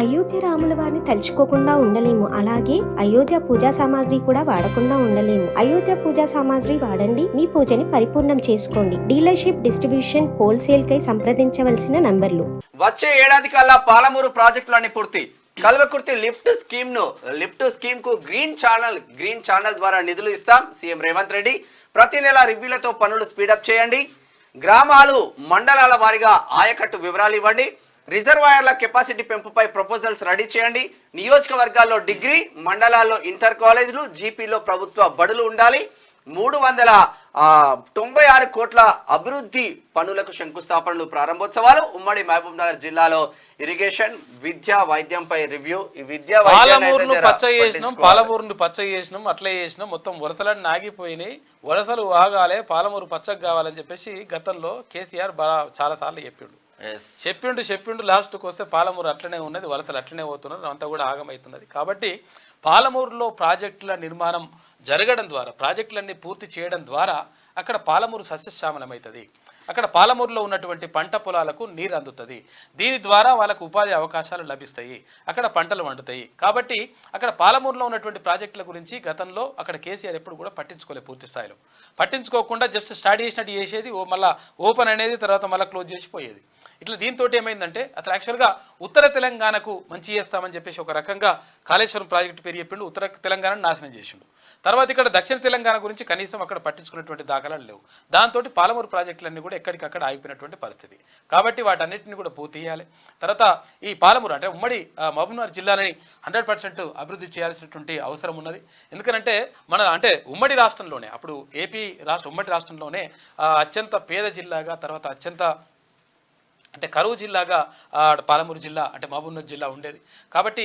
అయోధ్య రాముల వారిని తలుచుకోకుండా ఉండలేము. అలాగే అయోధ్య పూజా సామాగ్రి కూడా వాడకుండా ఉండలేము. అయోధ్య పూజా సామాగ్రి వాడండి, మీ పూజని పరిపూర్ణం చేసుకోండి. డీలర్షిప్, డిస్ట్రిబ్యూషన్, హోల్సేల్ కై సంప్రదించవలసిన నంబర్లు. వచ్చే ఏడాది కల్లా పాలమూరు ప్రాజెక్టులన్నీ పూర్తి. కల్వకుర్తి లిఫ్ట్ స్కీమ్ కు గ్రీన్ ఛానల్ ద్వారా నిధులు ఇస్తాం. సీఎం రేవంత్ రెడ్డి ప్రతి నెల రివ్యూలతో పనులు స్పీడప్ చేయండి. గ్రామాలు మండలాల వారీగా ఆయకట్టు వివరాలు ఇవ్వండి. రిజర్వాయర్ల కెపాసిటీ పెంపుపై ప్రపోజల్స్ రెడీ చేయండి. నియోజకవర్గాల్లో డిగ్రీ, మండలాల్లో ఇంటర్ కాలేజీలు, జీపీలో ప్రభుత్వ బడులు ఉండాలి. 396 కోట్ల అభివృద్ధి పనులకు శంకుస్థాపనలు, ప్రారంభోత్సవాలు. ఉమ్మడి మహబూబ్ నగర్ జిల్లాలో ఇరిగేషన్, విద్యా, వైద్యంపై రివ్యూ. పాలమూరును పచ్చ చేసినాం, అట్లే చేసినాం. మొత్తం వలసలన్నీ ఆగిపోయినాయి. వలసలు ఆగాలే, పాలమూరు పచ్చగా కావాలని చెప్పేసి గతంలో కేసీఆర్ చాలా సార్లు చెప్పిండు. లాస్ట్కి వస్తే పాలమూరు అట్లనే ఉన్నది, వలసలు అట్లనే పోతున్నారు, అంతా కూడా ఆగమవుతున్నది. కాబట్టి పాలమూరులో ప్రాజెక్టుల నిర్మాణం జరగడం ద్వారా, ప్రాజెక్టులన్నీ పూర్తి చేయడం ద్వారా అక్కడ పాలమూరు సస్యశ్యామలమవుతుంది. అక్కడ పాలమూరులో ఉన్నటువంటి పంట పొలాలకు నీరు అందుతుంది. దీని ద్వారా వాళ్ళకు ఉపాధి అవకాశాలు లభిస్తాయి, అక్కడ పంటలు వండుతాయి. కాబట్టి అక్కడ పాలమూరులో ఉన్నటువంటి ప్రాజెక్టుల గురించి గతంలో అక్కడ కేసీఆర్ ఎప్పుడు కూడా పట్టించుకోలేదు. పూర్తి స్థాయిలో పట్టించుకోకుండా జస్ట్ స్టార్ట్ చేసినట్టు చేసేది, మళ్ళీ ఓపెన్ అనేది, తర్వాత మళ్ళీ క్లోజ్ చేసిపోయేది. ఇట్లా దీంతో ఏమైందంటే అతను యాక్చువల్గా ఉత్తర తెలంగాణకు మంచి చేస్తామని చెప్పేసి ఒక రకంగా కాళేశ్వరం ప్రాజెక్టు పేరు చెప్పిండు, ఉత్తర తెలంగాణను నాశనం చేసిండు. తర్వాత ఇక్కడ దక్షిణ తెలంగాణ గురించి కనీసం అక్కడ పట్టించుకున్నటువంటి దాఖలాలు లేవు. దాంతో పాలమూరు ప్రాజెక్టులన్నీ కూడా ఎక్కడికక్కడ ఆగిపోయినటువంటి పరిస్థితి. కాబట్టి వాటన్నిటిని కూడా పూర్తి చేయాలి. తర్వాత ఈ పాలమూరు అంటే ఉమ్మడి మహబూబ్నగర్ జిల్లాని 100% అభివృద్ధి చేయాల్సినటువంటి అవసరం ఉన్నది. ఎందుకంటే ఉమ్మడి రాష్ట్రంలోనే, అప్పుడు ఉమ్మడి రాష్ట్రంలోనే అత్యంత పేద జిల్లాగా, తర్వాత అత్యంత కరువు జిల్లాగా పాలమూరు జిల్లా మహబూబ్నగర్ జిల్లా ఉండేది. కాబట్టి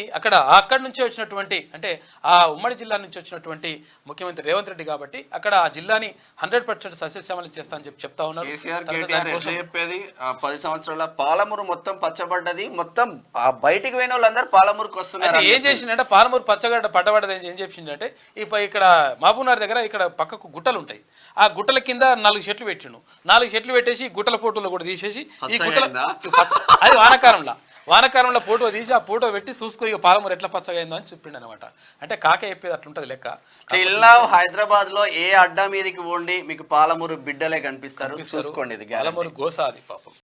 అక్కడి నుంచి వచ్చినటువంటి ఆ ఉమ్మడి జిల్లా నుంచి వచ్చినటువంటి ముఖ్యమంత్రి రేవంత్ రెడ్డి కాబట్టి అక్కడ ఆ జిల్లాని 100% సస్యశ్యామలం చేస్తా అని చెప్తా ఉన్నారు. చెప్పేది 10 సంవత్సరాల పాలమూరు మొత్తం పచ్చబడ్డది, మొత్తం బయటికి పోయిన వాళ్ళందరూ పాలమూరుకు వస్తున్నారు. ఏం చేసిందంటే పాలమూరు పట్టబడ్డది ఏం చేసిందంటే ఇక్కడ మహబూబ్నగర్ దగ్గర ఇక్కడ పక్కకు గుట్టలు ఉంటాయి. ఆ గుట్టల కింద 4 చెట్లు పెట్టిండు. 4 చెట్లు పెట్టేసి గుట్టల ఫోటోలు కూడా తీసేసి ఈ గుట్టల అది వానకాలంలో ఫోటో తీసి ఆ ఫోటో పెట్టి చూసుకో ఇక పాలమూరు ఎట్లా పచ్చగా అయిందో అని చెప్పిండు అనమాట. కాక చెప్పేది అట్లుంటది లెక్క. స్టిల్ నౌ హైదరాబాద్ లో ఏ అడ్డా మీదకి పోండి మీకు పాలమూరు బిడ్డలే కనిపిస్తారు, చూసుకోండి. పాలమూరు గోసాది పాపం.